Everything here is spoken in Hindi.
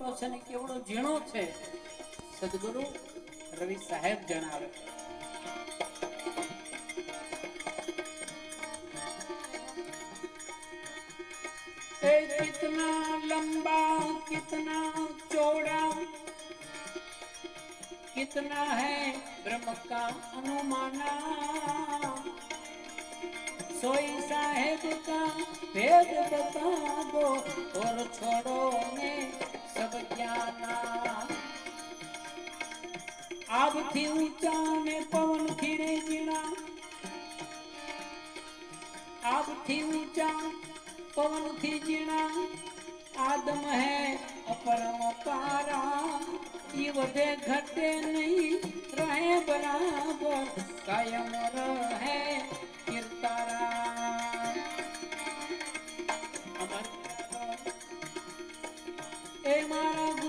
પટ્ટો છે ને કેવડો ઝીણો છે. સદગુરુ રવિ સાહેબ જણાવે कितना लंबा कितना चौड़ा कितना है ब्रह्म का अनुमाना सोई साहेब का भेद बता दो और छोड़ो ने सब ज्ञाना आब थी ऊंचा ने पवन खिड़े जिना आब थी ऊंचा पवन थी जीना आदम है अपरम पारा ये वधे घटे नहीं रहे बराबर कायम रहे किरतारा अमर ए मारा